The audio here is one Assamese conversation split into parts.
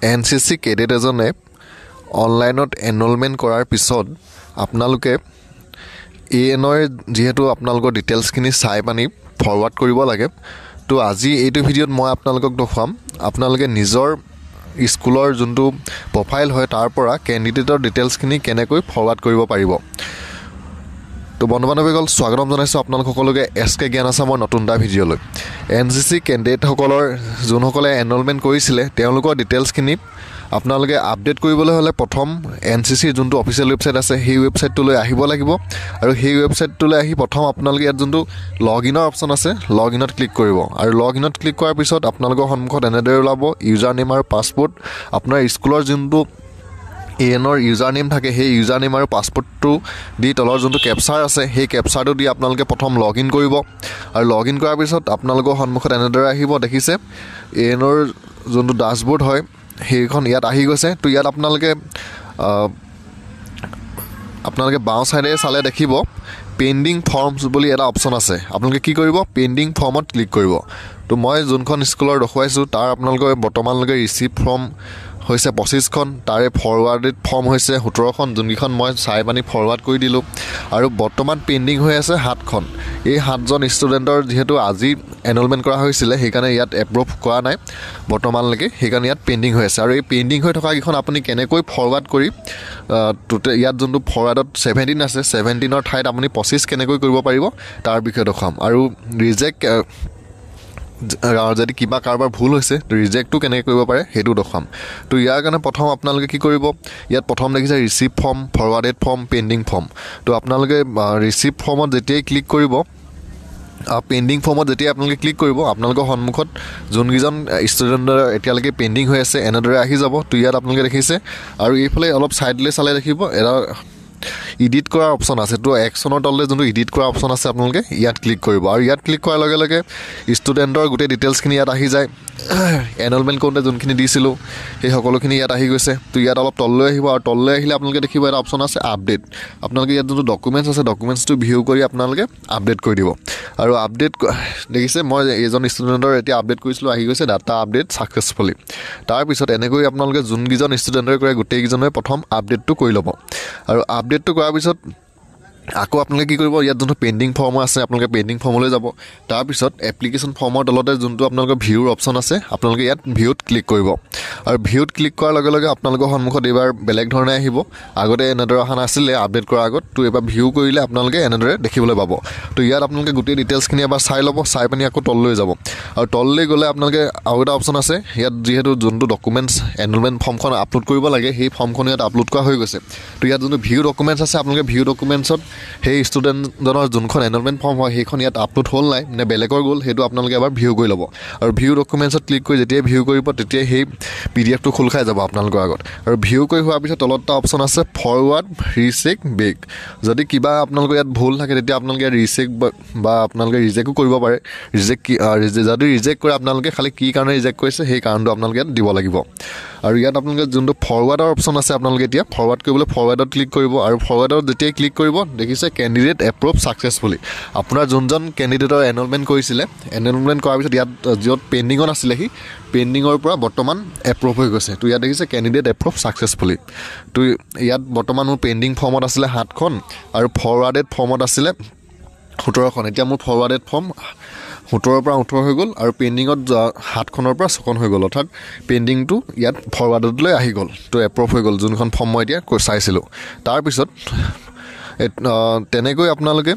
এনচিচি কেডেট এজনে অনলাইনত এনৰোলমেণ্ট কৰাৰ পিছত আপোনালোকে এএনৰ যেহেতু আপোনালোকৰ ডিটেইলছখিনি চাই পানি ফৰৱাৰ্ড কৰিব লাগে। তো আজি এইটো ভিডিঅ'ত মই আপোনালোকক দেখুৱাম আপোনালোকে নিজৰ স্কুলৰ যোনটো প্ৰফাইল হয় তাৰ পৰা কেণ্ডিডেটৰ ডিটেইলছখিনি কেনেকৈ ফৰৱাৰ্ড কৰিব পাৰিব। তো বন্ধু-বান্ধৱীসকল স্বাগতম জনাইছোঁ আপোনালোক সকলোকে এছকে জ্ঞান আছামৰ নতুন এটা ভিডিঅ'লৈ। এনচিচি কেণ্ডিডেটসকলৰ যোনসকলে এনৰোলমেণ্ট কৰিছিলে তেওঁলোকৰ ডিটেইলছখিনি আপোনালোকে আপডেট কৰিবলৈ হ'লে প্ৰথম এনচিচিৰ যোনটো অফিচিয়েল ৱেবছাইট আছে সেই ৱেবছাইটটোলৈ আহিব লাগিব আৰু সেই ৱেবছাইটটোলৈ আহি প্ৰথম আপোনালোকে ইয়াত যোনটো লগ ইনৰ অপশ্যন আছে লগ ইনত ক্লিক কৰিব আৰু লগ ইনত ক্লিক কৰাৰ পিছত আপোনালোকৰ সন্মুখত এনেদৰে ওলাব ইউজাৰ নেম আৰু পাছৱৰ্ড। আপোনাৰ স্কুলৰ যোনটো এএনৰ ইউজাৰ নেম থাকে সেই ইউজাৰ নেম আৰু পাছৱৰ্ডটো দি তলৰ যোনটো কেপচাৰ আছে সেই কেপচাৰটো দি আপোনালোকে প্ৰথম লগ ইন কৰিব আৰু লগ ইন কৰাৰ পিছত আপোনালোকৰ সন্মুখত এনেদৰে আহিব। দেখিছে এএনৰ যোনটো ডাছবৰ্ড হয় সেইখন ইয়াত আহি গৈছে। তো ইয়াত আপোনালোকে বাওঁ ছাইডে চালে দেখিব পেণ্ডিং ফৰ্মছ বুলি এটা অপশ্যন আছে। আপোনালোকে কি কৰিব পেণ্ডিং ফৰ্মত ক্লিক কৰিব। তো মই যোনখন স্কুলৰ দেখুৱাইছোঁ তাৰ আপোনালোকে বৰ্তমানলৈকে ৰিচিভ ফৰ্ম হৈছে 25খন, তাৰে ফৰৱাৰ্ডেড ফৰ্ম হৈছে 17খন, যোনকেইখন মই চাই পানি ফৰৱাৰ্ড কৰি দিলোঁ আৰু বৰ্তমান পেণ্ডিং হৈ আছে 7খন। এই 7জন ষ্টুডেণ্টৰ যিহেতু আজি এনৰোলমেণ্ট কৰা হৈছিলে সেইকাৰণে ইয়াত এপ্ৰুভ কৰা নাই বৰ্তমানলৈকে, সেইকাৰণে ইয়াত পেণ্ডিং হৈ আছে। আৰু এই পেণ্ডিং হৈ থকাকেইখন আপুনি কেনেকৈ ফৰৱাৰ্ড কৰি ইয়াত যোনটো ফৰৱাৰ্ডত 17 আছে 17ৰ ঠাইত আপুনি 25 কেনেকৈ কৰিব পাৰিব তাৰ বিষয়ে দেখুৱাম। আৰু ৰিজেক্ট যদি কিবা কাৰোবাৰ ভুল হৈছে ৰিজেক্টটো কেনেকৈ কৰিব পাৰে সেইটো দেখুৱাম। তো ইয়াৰ কাৰণে প্ৰথম আপোনালোকে কি কৰিব, ইয়াত প্ৰথম দেখিছে receive form, forwarded form, pending form. তো আপোনালোকে ৰিচিভ ফৰ্মত যেতিয়াই ক্লিক কৰিব পেণ্ডিং ফৰ্মত যেতিয়া আপোনালোকে ক্লিক কৰিব আপোনালোকৰ সন্মুখত যোনকেইজন ষ্টুডেণ্টৰ এতিয়ালৈকে পেণ্ডিং হৈ আছে এনেদৰে আহি যাব। তো ইয়াত আপোনালোকে দেখিছে আৰু এইফালে অলপ ছাইডলৈ চালে দেখিব এটা ইডিট কৰাৰ অপশ্যন আছে। তো একশ্যনৰ তললৈ যোনটো ইডিট কৰা অপশ্যন আছে আপোনালোকে ইয়াত ক্লিক কৰিব আৰু ইয়াত ক্লিক কৰাৰ লগে লগে ষ্টুডেণ্টৰ গোটেই ডিটেইলছখিনি ইয়াত আহি যায়। এনৰোলমেণ্ট কৰোঁতে যোনখিনি দিছিলোঁ সেই সকলোখিনি ইয়াত আহি গৈছে। তো ইয়াত অলপ তললৈ আহিব আৰু তললৈ আহিলে আপোনালোকে দেখিব এটা অপশ্যন আছে আপডেট। আপোনালোকে ইয়াত যোনটো ডকুমেণ্টছ আছে ডকুমেণ্টছটো ভিউ কৰি আপোনালোকে আপডেট কৰি দিব আৰু আপডেট দেখিছে মই এজন ষ্টুডেণ্টৰ এতিয়া আপডেট কৰিছিলোঁ আহি গৈছে ডাটা আপডেট ছাকচেছফুলি। তাৰপিছত এনেকৈ আপোনালোকে যোনকেইজন ষ্টুডেণ্টৰে কৰে গোটেইকেইজনে প্ৰথম আপডেটটো কৰি ল'ব আৰু আপডেটটো কৰাৰ পিছত আকৌ আপোনালোকে কি কৰিব, ইয়াত যোনটো পেণ্ডিং ফৰ্ম আছে আপোনালোকে পেণ্ডিং ফৰ্মলৈ যাব। তাৰপিছত এপ্লিকেশ্যন ফৰ্মৰ তলতে যোনটো আপোনালোকৰ ভিউৰ অপশ্যন আছে আপোনালোকে ইয়াত ভিউত ক্লিক কৰিব আৰু ভিউত ক্লিক কৰাৰ লগে লগে আপোনালোকৰ সন্মুখত এইবাৰ বেলেগ ধৰণে আহিব। আগতে এনেদৰে অহা নাছিলে আপডেট কৰাৰ আগত। তো এইবাৰ ভিউ কৰিলে আপোনালোকে এনেদৰে দেখিবলৈ পাব। তো ইয়াত আপোনালোকে গোটেই ডিটেইলছখিনি এবাৰ চাই ল'ব, চাই পিনি আকৌ তললৈ যাব আৰু তললৈ গ'লে আপোনালোকে আৰু এটা অপশ্যন আছে ইয়াত যিহেতু যোনটো ডকুমেণ্টছ এনৰোলমেণ্ট ফৰ্মখন আপলোড কৰিব লাগে সেই ফৰ্মখন ইয়াত আপলোড কৰা হৈ গৈছে। তো ইয়াত যোনটো ভিউ ডকুমেণ্টছ আছে আপোনালোকে ভিউ ডকুমেণ্টছত সেই ষ্টুডেণ্টজনৰ যোনখন এনৰোলমেণ্ট ফৰ্ম হয় সেইখন ইয়াত আপলোড হ'ল নাই নে বেলেগৰ গ'ল সেইটো আপোনালোকে এবাৰ ভিউ কৰি ল'ব আৰু ভিউ ডকুমেণ্টছত ক্লিক কৰি যেতিয়াই ভিউ কৰিব তেতিয়াই সেই PDF-টো খোল খাই যাব আপোনালোকৰ আগত। আৰু ভিউ কৰি হোৱাৰ পিছত তলত এটা অপশ্যন আছে ফৰৱাৰ্ড ৰিচেক বেক। যদি কিবা আপোনালোকৰ ইয়াত ভুল থাকে তেতিয়া আপোনালোকে ইয়াত ৰিচেক বা আপোনালোকে ৰিজেক্টো কৰিব পাৰে। যদি ৰিজেক্ট কৰে আপোনালোকে খালি কি কাৰণে ৰিজেক্ট কৰিছে সেই কাৰণটো আপোনালোকে ইয়াত দিব লাগিব। আৰু ইয়াত আপোনালোকে যোনটো ফৰৱাৰ্ডৰ অপশ্যন আছে আপোনালোকে এতিয়া ফৰৱাৰ্ড কৰিবলৈ ফৰৱাৰ্ডত ক্লিক কৰিব আৰু ফৰৱাৰ্ডত যেতিয়াই ক্লিক কৰিব দেখিছে কেণ্ডিডেট এপ্ৰুভ ছাকচেছফুলি। আপোনাৰ যোনজন কেণ্ডিডেটৰ এনৰোলমেণ্ট কৰিছিলে এনৰোলমেণ্ট কৰাৰ পিছত ইয়াত য'ত পেণ্ডিঙত আছিলে সি পেণ্ডিঙৰ পৰা বৰ্তমান এপ্ৰুভ হৈ গৈছে। তো ইয়াত দেখিছে কেণ্ডিডেট এপ্ৰুভ ছাকচেছফুলি। তো ইয়াত বৰ্তমান মোৰ পেণ্ডিং ফৰ্মত আছিলে 7খন আৰু ফৰৱাৰ্ডেড ফৰ্মত আছিলে 17খন। এতিয়া মোৰ ফৰৱাৰ্ডেড ফৰ্ম 17ৰ পৰা 18 হৈ গ'ল আৰু পেণ্ডিঙত 7খনৰ পৰা 6খন হৈ গ'ল, অৰ্থাৎ পেণ্ডিংটো ইয়াত ফৰৱাৰ্ডলৈ আহি গ'ল। তো এপ্ৰুভ হৈ গ'ল যোনখন ফৰ্ম মই এতিয়া চাইছিলোঁ। তাৰপিছত তেনেকৈ আপোনালোকে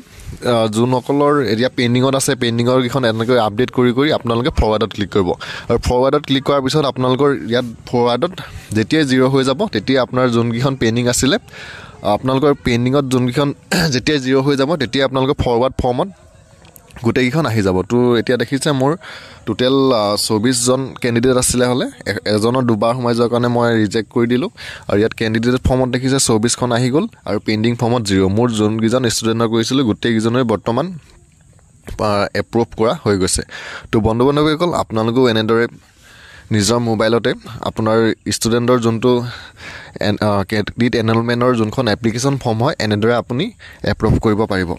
যোনসকলৰ এতিয়া পেণ্ডিঙত আছে পেণ্ডিঙৰ কেইখন এনেকৈ আপডেট কৰি কৰি আপোনালোকে ফৰৱাৰ্ডত ক্লিক কৰিব আৰু ফৰৱাৰ্ডত ক্লিক কৰাৰ পিছত আপোনালোকৰ ইয়াত ফৰৱাৰ্ডত যেতিয়াই 0 হৈ যাব তেতিয়া আপোনাৰ যোনকেইখন পেণ্ডিং আছিলে আপোনালোকৰ পেণ্ডিঙত যোনকেইখন যেতিয়াই 0 হৈ যাব তেতিয়া আপোনালোকৰ ফৰৱাৰ্ড ফৰ্মত গোটেইকেইখন আহি যাব। তো এতিয়া দেখিছে মোৰ টোটেল 24জন কেণ্ডিডেট আছিলে হ'লে এজনৰ দুবাৰ সোমাই যোৱাৰ কাৰণে মই ৰিজেক্ট কৰি দিলোঁ আৰু ইয়াত কেণ্ডিডেট ফৰ্মত দেখিছে 24খন আহি গ'ল আৰু পেণ্ডিং ফৰ্মত 0। মোৰ যোনকেইজন ষ্টুডেণ্টৰ কৰিছিলোঁ গোটেইকেইজনেই বৰ্তমান এপ্ৰুভ কৰা হৈ গৈছে। তো বন্ধু-বান্ধৱীসকল আপোনালোকেও এনেদৰে নিজৰ মোবাইলতে আপোনাৰ ষ্টুডেণ্টৰ যোনটো কেণ্ডিডেট এনৰোলমেণ্টৰ যোনখন এপ্লিকেশ্যন ফৰ্ম হয় এনেদৰে আপুনি এপ্ৰুভ কৰিব পাৰিব।